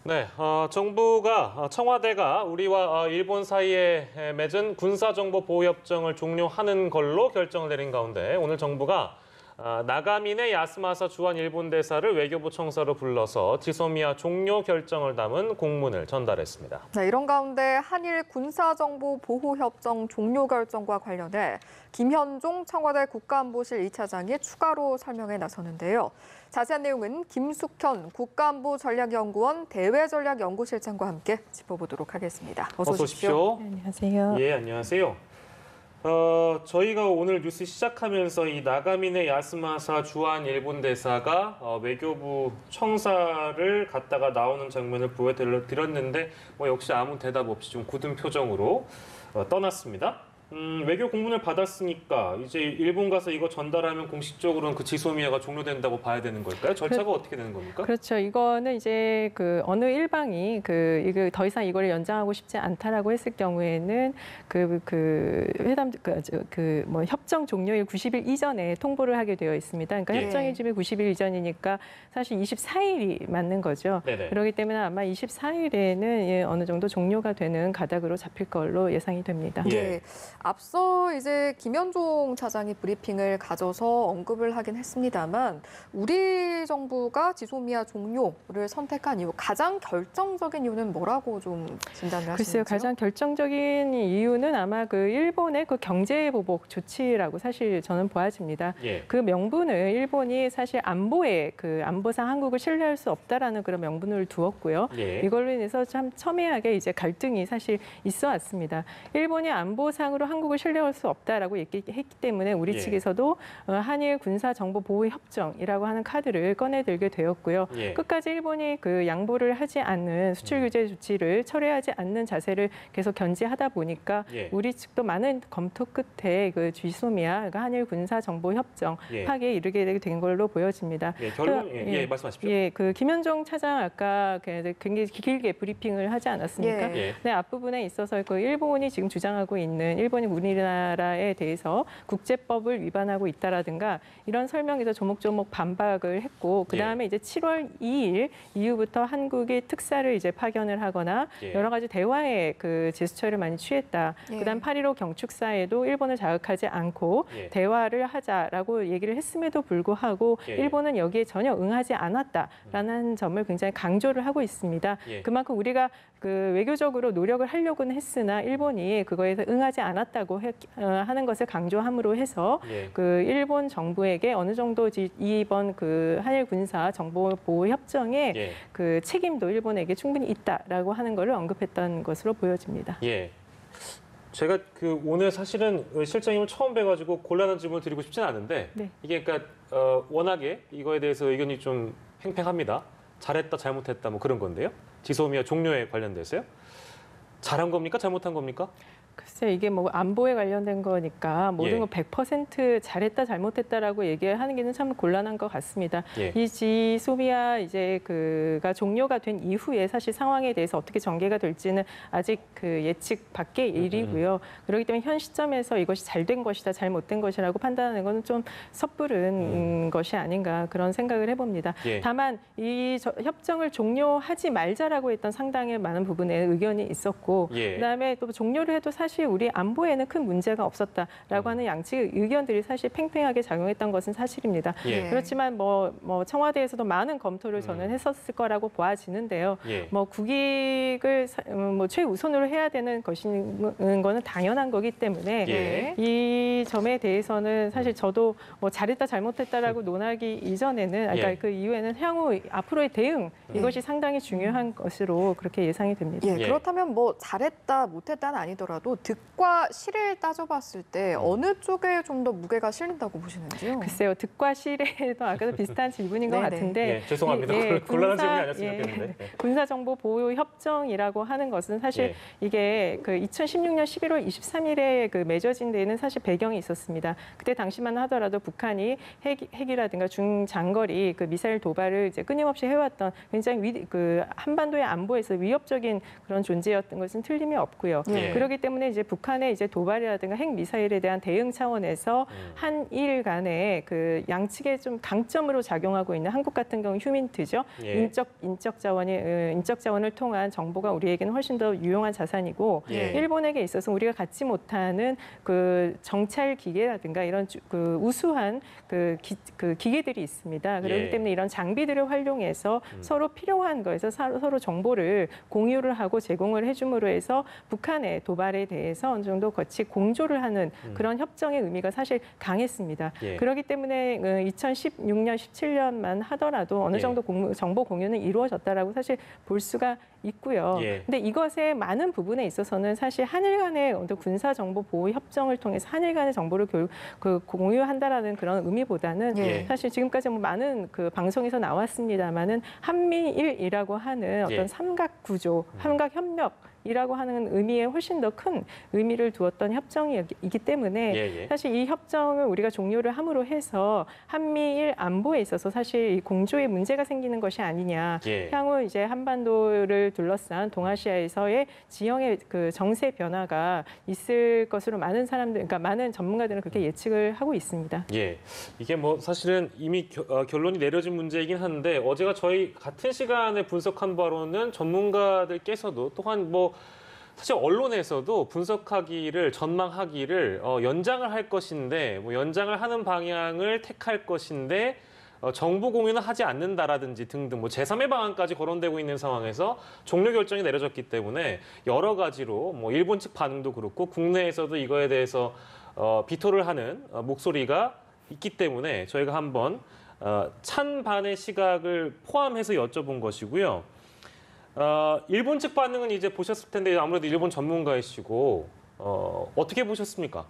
네, 정부가 청와대가 우리와 일본 사이에 맺은 군사정보보호협정을 종료하는 걸로 결정을 내린 가운데 오늘 정부가 나가미네 야스마사 주한 일본 대사를 외교부 청사로 불러서 지소미아 종료 결정을 담은 공문을 전달했습니다. 네, 이런 가운데 한일 군사정보보호협정 종료 결정과 관련해 김현종 청와대 국가안보실 2차장이 추가로 설명에 나서는데요. 자세한 내용은 김숙현 국가안보전략연구원 대외전략연구실장과 함께 짚어보도록 하겠습니다. 어서 오십시오. 네, 안녕하세요. 예, 안녕하세요. 저희가 오늘 뉴스 시작하면서 이 나가미네 야스마사 주한 일본 대사가 외교부 청사를 갔다가 나오는 장면을 보여드렸는데 역시 아무 대답 없이 좀 굳은 표정으로 떠났습니다. 외교 공문을 받았으니까 이제 일본 가서 이거 전달하면 공식적으로는 그 지소미아가 종료된다고 봐야 되는 걸까요? 절차가 어떻게 되는 겁니까? 그렇죠. 이거는 이제 어느 일방이 이거 더 이상 이걸 연장하고 싶지 않다라고 했을 경우에는 회담 협정 종료일 90일 이전에 통보를 하게 되어 있습니다. 그러니까 협정일 90일 이전이니까 사실 24일이 맞는 거죠. 네네. 그렇기 때문에 아마 24일에는 어느 정도 종료가 되는 가닥으로 잡힐 걸로 예상이 됩니다. 네. 앞서 이제 김현종 차장이 브리핑을 가져서 언급을 하긴 했습니다만 우리 정부가 지소미아 종료를 선택한 이유, 가장 결정적인 이유는 뭐라고 좀 진단을 하시는지요? 글쎄요, 가장 결정적인 이유는 아마 일본의 경제 보복 조치라고 사실 저는 보아집니다. 그 명분을 일본이 사실 안보상 한국을 신뢰할 수 없다라는 그런 명분을 두었고요. 이걸로 인해서 참 첨예하게 이제 갈등이 사실 있어 왔습니다. 일본이 안보상으로 한국을 신뢰할 수 없다라고 얘기했기 때문에 우리 측에서도 한일 군사정보보호협정이라고 하는 카드를 꺼내들게 되었고요. 끝까지 일본이 양보를 하지 않는 수출 규제 조치를 철회하지 않는 자세를 계속 견지하다 보니까 우리 측도 많은 검토 끝에 지소미아 한일 군사정보협정 파기에 이르게 된 걸로 보여집니다. 결론 말씀하십시오. 김현종 차장 아까 굉장히 길게 브리핑을 하지 않았습니까? 네, 앞부분에 있어서 일본이 지금 주장하고 있는 일본이 우리나라에 대해서 국제법을 위반하고 있다라든가 이런 설명에서 조목조목 반박을 했고 그다음에 이제 7월 2일 이후부터 한국이 특사를 이제 파견을 하거나 여러 가지 대화의 제스처를 많이 취했다. 그다음 8.15 경축사에도 일본을 자극하지 않고 대화를 하자라고 얘기를 했음에도 불구하고 일본은 여기에 전혀 응하지 않았다라는 점을 굉장히 강조를 하고 있습니다. 그만큼 우리가 외교적으로 노력을 하려고는 했으나 일본이 그거에서 응하지 않았다고 하는 것을 강조함으로 해서 일본 정부에게 어느 정도 이번 한일 군사 정보 보호 협정의 책임도 일본에게 충분히 있다라고 하는 것을 언급했던 것으로 보여집니다. 제가 오늘 사실은 실장님을 처음 뵈가지고 곤란한 질문을 드리고 싶지는 않은데 이게 그러니까 워낙에 이거에 대해서 의견이 좀 팽팽합니다. 잘했다, 잘못했다 뭐 그런 건데요. 지소미아 종료에 관련돼서요. 잘한 겁니까? 잘못한 겁니까? 글쎄 이게 안보에 관련된 거니까 모든 거 100% 잘했다 잘못했다라고 얘기하는 게는 참 곤란한 것 같습니다. 이 지소미아 가 종료가 된 이후에 사실 상황에 대해서 어떻게 전개가 될지는 아직 예측 밖의 일이고요. 그렇기 때문에 현 시점에서 이것이 잘된 것이다 잘못된 것이라고 판단하는 것은 좀 섣부른 것이 아닌가 그런 생각을 해봅니다. 다만 이 협정을 종료하지 말자라고 했던 상당히 많은 부분에 의견이 있었고 그다음에 또 종료를 해도 사실 우리 안보에는 큰 문제가 없었다라고 하는 양측의 의견들이 사실 팽팽하게 작용했던 것은 사실입니다. 그렇지만 청와대에서도 많은 검토를 저는 했었을 거라고 보아지는데요. 국익을 최우선으로 해야 되는 거는 당연한 거기 때문에 이 점에 대해서는 사실 저도 잘했다 잘못했다라고 논하기 이전에는 그 이후에는 향후 앞으로의 대응 이것이 상당히 중요한 것으로 그렇게 예상이 됩니다. 그렇다면 잘했다 못했다는 아니더라도 득과 실을 따져봤을 때 어느 쪽에 좀 더 무게가 실린다고 보시는지요? 글쎄요. 득과 실에도 아까도 비슷한 질문인 것 같은데 죄송합니다. 곤란한 질문이 아니었으면 좋겠는데. 군사정보보호협정이라고 하는 것은 사실 이게 2016년 11월 23일에 맺어진 데에는 사실 배경이 있었습니다. 그때 당시만 하더라도 북한이 핵이라든가 중장거리 미사일 도발을 이제 끊임없이 해왔던 굉장히 한반도의 안보에서 위협적인 그런 존재였던 것은 틀림이 없고요. 그렇기 때문에 때문에 이제 북한의 이제 도발이라든가 핵 미사일에 대한 대응 차원에서 한일 간의 그 양측의 좀 강점으로 작용하고 있는 한국 같은 경우 휴민트죠. 예. 인적 자원을 통한 정보가 우리에게는 훨씬 더 유용한 자산이고 예. 일본에게 있어서 우리가 갖지 못하는 그 정찰 기계라든가 이런 그 우수한 그 기계들이 있습니다. 그렇기 예. 때문에 이런 장비들을 활용해서 서로 필요한 거에서 서로 정보를 공유를 하고 제공을 해줌으로 해서 북한의 도발에 대해서 어느 정도 같이 공조를 하는 그런 협정의 의미가 사실 강했습니다. 예. 그렇기 때문에 2016년, 17년만 하더라도 어느 예. 정도 정보 공유는 이루어졌다라고 사실 볼 수가 있고요. 예. 근데 이것의 많은 부분에 있어서는 사실 한일 간의 어떤 군사 정보 보호 협정을 통해서 한일 간의 정보를 공유한다라는 그런 의미보다는 예. 사실 지금까지 뭐 많은 그 방송에서 나왔습니다만은 한미일이라고 하는 어떤 예. 삼각 구조, 삼각 협력이라고 하는 의미에 훨씬 더 큰 의미를 두었던 협정이기 때문에 예. 사실 이 협정을 우리가 종료를 함으로 해서 한미일 안보에 있어서 사실 이 공조에 문제가 생기는 것이 아니냐. 예. 향후 이제 한반도를 둘러싼 동아시아에서의 지형의 그 정세 변화가 있을 것으로 많은 사람들, 그러니까 많은 전문가들은 그렇게 예측을 하고 있습니다. 예, 이게 뭐 사실은 이미 결론이 내려진 문제이긴 한데 어제가 저희 같은 시간에 분석한 바로는 전문가들께서도 또한 뭐 사실 언론에서도 분석하기를 전망하기를 연장을 할 것인데 뭐 연장을 하는 방향을 택할 것인데 정보 공유는 하지 않는다라든지 등등 뭐 제3의 방안까지 거론되고 있는 상황에서 종료 결정이 내려졌기 때문에 여러 가지로 뭐 일본 측 반응도 그렇고 국내에서도 이거에 대해서 비토를 하는 목소리가 있기 때문에 저희가 한번 찬반의 시각을 포함해서 여쭤본 것이고요. 일본 측 반응은 이제 보셨을 텐데 아무래도 일본 전문가이시고 어떻게 보셨습니까?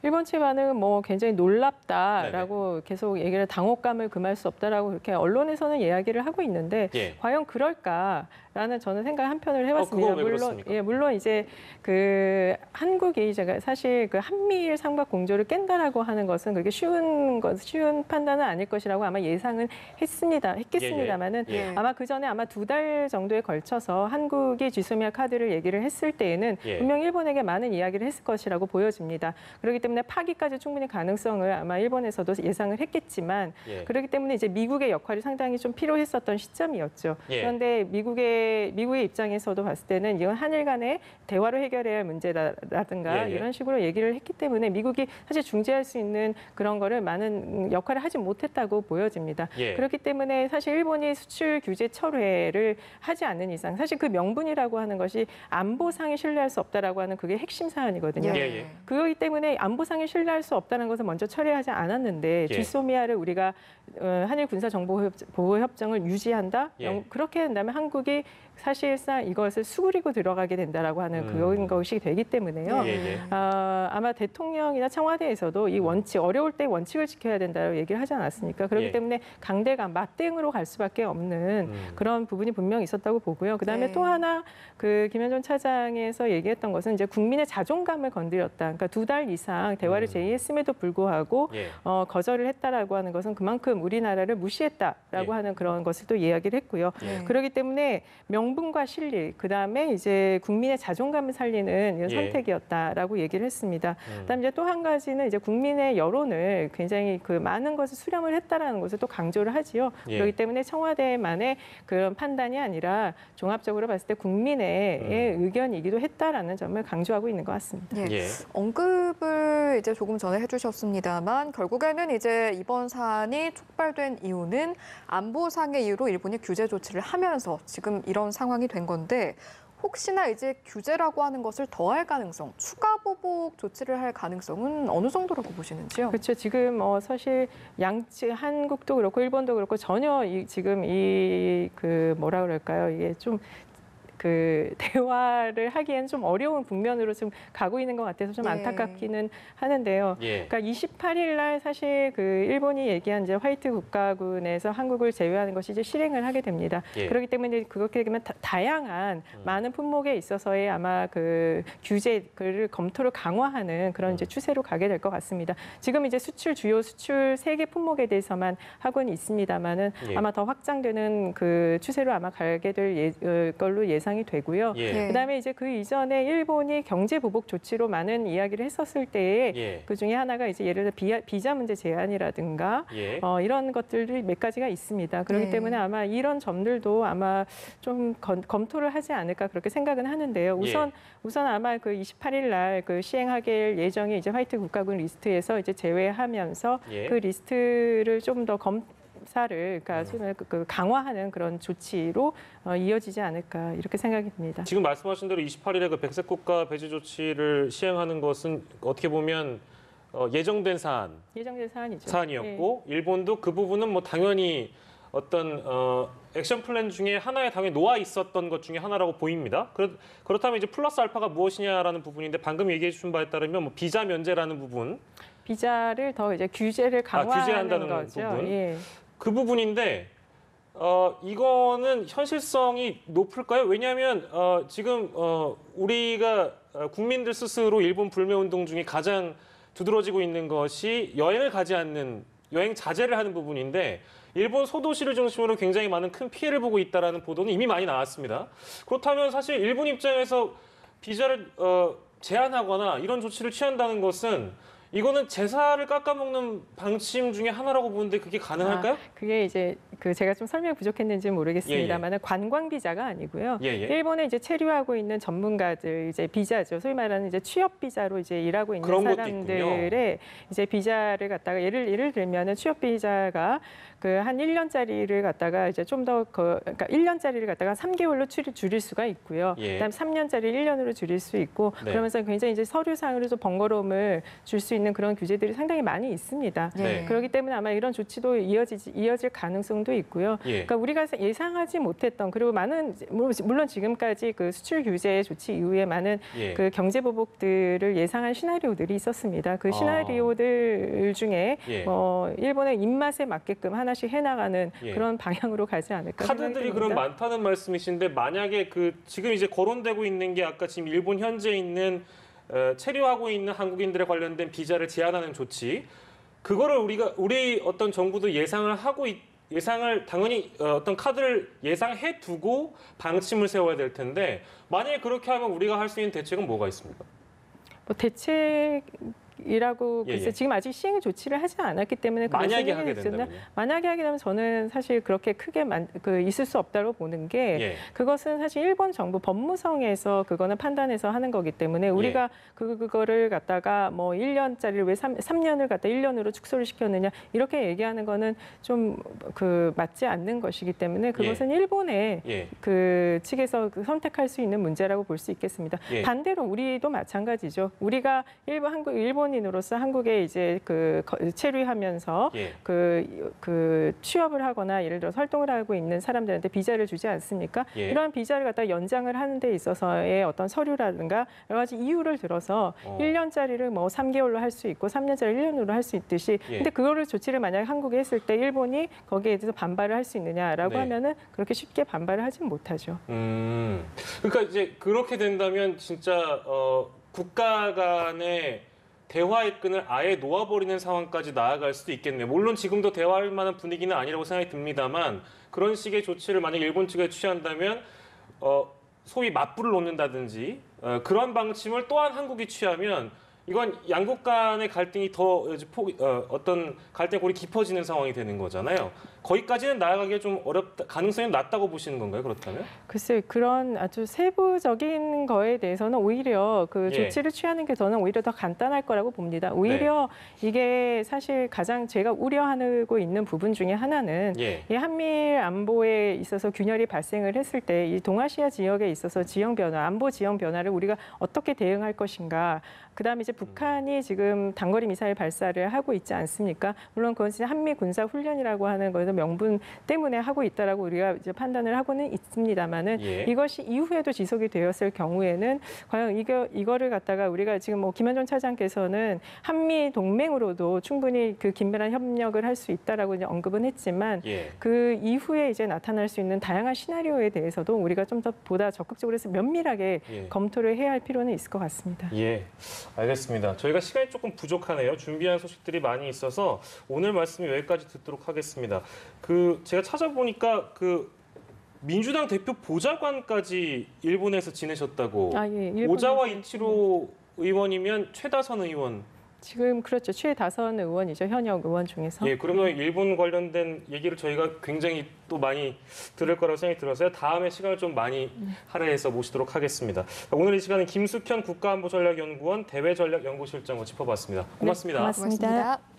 일본 측 반응은 뭐 굉장히 놀랍다라고 계속 얘기를 당혹감을 금할 수 없다라고 그렇게 언론에서는 이야기를 하고 있는데 예. 과연 그럴까라는 저는 생각 한편을 해봤습니다. 그거 왜 그렇습니까? 물론 이제 그 한국이 제가 사실 그 한미일 삼각 공조를 깬다라고 하는 것은 그렇게 쉬운 판단은 아닐 것이라고 아마 예상은 했겠습니다만은 예. 아마 그 전에 아마 2달 정도에 걸쳐서 한국이 지소미아 카드를 얘기를 했을 때에는 예. 분명 일본에게 많은 이야기를 했을 것이라고 보여집니다. 그렇기 때문에 파기까지 충분히 가능성을 아마 일본에서도 예상을 했겠지만 예. 그렇기 때문에 이제 미국의 역할이 상당히 좀 필요했었던 시점이었죠. 예. 그런데 미국의 입장에서도 봤을 때는 이건 한일 간의 대화로 해결해야 할 문제라든가 예. 이런 식으로 얘기를 했기 때문에 미국이 사실 중재할 수 있는 그런 거를 많은 역할을 하지 못했다고 보여집니다. 예. 그렇기 때문에 사실 일본이 수출 규제 철회를 하지 않는 이상 사실 그 명분이라고 하는 것이 안보상에 신뢰할 수 없다라고 하는 그게 핵심 사안이거든요. 예. 그렇기 때문에 안보상에 신뢰할 수 없다는 것을 먼저 처리하지 않았는데 예. 지소미아를 우리가 한일 군사 정보 보호 협정을 유지한다. 예. 그렇게 된다면 한국이 사실상 이것을 수그리고 들어가게 된다라고 하는 그런 것이 되기 때문에요. 예. 아마 대통령이나 청와대에서도 이 어려울 때 원칙을 지켜야 된다고 얘기를 하지 않았습니까? 그렇기 예. 때문에 강대강 맞대응으로 갈 수밖에 없는 그런 부분이 분명히 있었다고 보고요. 그다음에 네. 또 하나 그 김현종 차장에서 얘기했던 것은 이제 국민의 자존감을 건드렸다. 그러니까 2달 이상 대화를 제의했음에도 불구하고 예. 거절을 했다라고 하는 것은 그만큼 우리나라를 무시했다라고 예. 하는 그런 것을 또 이야기를 했고요. 예. 그렇기 때문에 명분과 실리, 그다음에 이제 국민의 자존감을 살리는 이런 예. 선택이었다라고 얘기를 했습니다. 그다음에 이제 또 한 가지는 이제 국민의 여론을 굉장히 그 많은 것을 수렴을 했다라는 것을 또 강조를 하지요. 예. 그렇기 때문에 청와대만의 그런 판단이 아니라 종합적으로 봤을 때 국민의 의견이기도 했다라는 점을 강조하고 있는 것 같습니다. 예. 예. 언급을 이제 조금 전에 해주셨습니다만 결국에는 이제 이번 사안이 촉발된 이유는 안보상의 이유로 일본이 규제 조치를 하면서 지금 이런 상황이 된 건데 혹시나 이제 규제라고 하는 것을 더할 가능성, 추가 보복 조치를 할 가능성은 어느 정도라고 보시는지요? 그렇죠. 지금 사실 양측 한국도 그렇고 일본도 그렇고 전혀 지금 그 뭐라 그럴까요? 이게 좀 그 대화를 하기엔 좀 어려운 국면으로 좀 가고 있는 것 같아서 좀 예. 안타깝기는 하는데요. 예. 그러니까 28일 날 사실 그 일본이 얘기한 이제 화이트 국가군에서 한국을 제외하는 것이 이제 실행을 하게 됩니다. 예. 그렇기 때문에 그렇게 되면 다양한 많은 품목에 있어서의 아마 그 규제를 검토를 강화하는 그런 이제 추세로 가게 될 것 같습니다. 지금 이제 주요 수출 3개 품목에 대해서만 하고는 있습니다만은 예. 아마 더 확장되는 그 추세로 아마 가게 될 걸로 예상. 예상이 되고요. 예. 그다음에 이제 그 이전에 일본이 경제 보복 조치로 많은 이야기를 했었을 때에 예. 그 중에 하나가 이제 예를 들어 비자 문제 제한이라든가 예. 이런 것들이 몇 가지가 있습니다. 그렇기 네. 때문에 아마 이런 점들도 아마 좀 검토를 하지 않을까 그렇게 생각은 하는데요. 우선 아마 그 28일 날 그 시행하게 예정이 이제 화이트 국가군 리스트에서 이제 제외하면서 예. 그 리스트를 좀 더 검사를 그러니까 그 강화하는 그런 조치로 이어지지 않을까 이렇게 생각이 듭니다. 지금 말씀하신 대로 28일에 그 백색 국가 배제 조치를 시행하는 것은 어떻게 보면 예정된 예정된 사안이죠. 사안이었고 일본도 그 부분은 뭐 당연히 어떤 액션 플랜 중에 하나에 당연히 놓아 있었던 것 중에 하나라고 보입니다. 그렇다면 이제 플러스 알파가 무엇이냐라는 부분인데 방금 얘기해 주신 바에 따르면 뭐 비자 면제라는 부분, 비자를 더 이제 규제를 강화하는 규제한다는 거죠. 부분. 예. 그 부분인데 이거는 현실성이 높을까요? 왜냐하면 지금 우리가 국민들 스스로 일본 불매 운동 중에 가장 두드러지고 있는 것이 여행을 가지 않는 여행 자제를 하는 부분인데 일본 소도시를 중심으로 굉장히 많은 큰 피해를 보고 있다는 보도는 이미 많이 나왔습니다. 그렇다면 사실 일본 입장에서 비자를 제한하거나 이런 조치를 취한다는 것은 이거는 제사를 깎아먹는 방침 중에 하나라고 보는데 그게 가능할까요? 그게 이제 그 제가 좀 설명이 부족했는지 모르겠습니다만 관광 비자가 아니고요. 일본에 이제 체류하고 있는 전문가들 이제 비자죠. 소위 말하는 이제 취업 비자로 이제 일하고 있는 그런 것도 사람들의 이제 비자를 갖다가 예를 들면은 취업 비자가 그 한 1년짜리를 갖다가 이제 좀 더 그러니까 1년짜리를 갖다가 3개월로 줄일 수가 있고요. 그다음 3년짜리 1년으로 줄일 수 있고 그러면서 굉장히 이제 서류상으로 좀 번거로움을 줄 수 있는 그런 규제들이 상당히 많이 있습니다. 그렇기 때문에 아마 이런 조치도 이어질 가능성도 있고요. 그러니까 우리가 예상하지 못했던 그리고 많은 물론 지금까지 그 수출 규제 조치 이후에 많은 그 경제 보복들을 예상한 시나리오들이 있었습니다. 그 시나리오들 중에 일본의 입맛에 맞게끔 하나씩 해나가는 그런 방향으로 가지 않을까 카드들이 그럼 많다는 말씀이신데 만약에 그 지금 이제 거론되고 있는 게 아까 지금 일본 현지에 있는 체류하고 있는 한국인들에 관련된 비자를 제한하는 조치, 그거를 우리 어떤 정부도 예상을 당연히 어떤 카드를 예상해 두고 방침을 세워야 될 텐데 만약에 그렇게 하면 우리가 할 수 있는 대책은 뭐가 있습니까? 뭐 대책이라고 글쎄 지금 아직 시행 조치를 하지 않았기 때문에 만약에 하게 된다면요? 만약에 하게 되면 저는 사실 그렇게 크게 있을 수 없다고 보는 게 그것은 사실 일본 정부 법무성에서 그거는 판단해서 하는 거기 때문에 우리가 그거를 갖다가 뭐 1년짜리를 왜 3년을 갖다 1년으로 축소를 시켰느냐 이렇게 얘기하는 거는 좀 맞지 않는 것이기 때문에 그것은 일본의 그 측에서 선택할 수 있는 문제라고 볼 수 있겠습니다. 반대로 우리도 마찬가지죠. 우리가 일본인으로서 한국에 이제 체류하면서 그 취업을 하거나 예를 들어 활동을 하고 있는 사람들한테 비자를 주지 않습니까? 이러한 비자를 갖다 연장을 하는 데 있어서의 어떤 서류라든가 여러 가지 이유를 들어서 1년짜리를 뭐 3개월로 할 수 있고 3년짜리 1년으로 할 수 있듯이 근데 그거를 조치를 만약에 한국에 했을 때 일본이 거기에 대해서 반발을 할 수 있느냐라고 하면은 그렇게 쉽게 반발을 하진 못하죠. 그러니까 이제 그렇게 된다면 진짜 국가 간의 대화의 끈을 아예 놓아버리는 상황까지 나아갈 수도 있겠네요. 물론 지금도 대화할 만한 분위기는 아니라고 생각이 듭니다만 그런 식의 조치를 만약 일본 측에 취한다면 소위 맞불을 놓는다든지 그런 방침을 또한 한국이 취하면 이건 양국 간의 갈등이 더 어떤 갈등의 골이 깊어지는 상황이 되는 거잖아요. 거기까지는 나아가기가 좀 어렵다, 가능성이 낮다고 보시는 건가요? 그렇다면? 글쎄 그런 아주 세부적인 거에 대해서는 오히려 그 조치를 취하는 게 저는 오히려 더 간단할 거라고 봅니다. 오히려 이게 사실 가장 제가 우려하고 있는 부분 중에 하나는 이 한미일 안보에 있어서 균열이 발생을 했을 때 이 동아시아 지역에 있어서 지형 변화, 안보 지형 변화를 우리가 어떻게 대응할 것인가. 그다음에 이제 북한이 지금 단거리 미사일 발사를 하고 있지 않습니까? 물론 그건 진짜 한미 군사 훈련이라고 하는 거에서 명분 때문에 하고 있다라고 우리가 이제 판단을 하고는 있습니다만은 이것이 이후에도 지속이 되었을 경우에는 과연 이거를 갖다가 우리가 지금 뭐 김현종 차장께서는 한미 동맹으로도 충분히 그 긴밀한 협력을 할 수 있다라고 이제 언급은 했지만 그 이후에 이제 나타날 수 있는 다양한 시나리오에 대해서도 우리가 좀 더 보다 적극적으로 해서 면밀하게 검토를 해야 할 필요는 있을 것 같습니다. 알겠습니다. 저희가 시간이 조금 부족하네요. 준비한 소식들이 많이 있어서 오늘 말씀 여기까지 듣도록 하겠습니다. 제가 찾아보니까 민주당 대표 보좌관까지 일본에서 지내셨다고. 예, 일본에서 오자와 이치로 의원이면 최다선 의원. 지금 그렇죠. 최다선 의원이죠. 현역 의원 중에서. 예, 그러면 일본 관련된 얘기를 저희가 굉장히 또 많이 들을 거라고 생각이 들어서요. 다음에 시간을 좀 많이 할애해서 모시도록 하겠습니다. 오늘 이 시간은 김숙현 국가안보전략연구원 대외전략연구실장으로 짚어봤습니다. 고맙습니다. 네, 고맙습니다. 고맙습니다.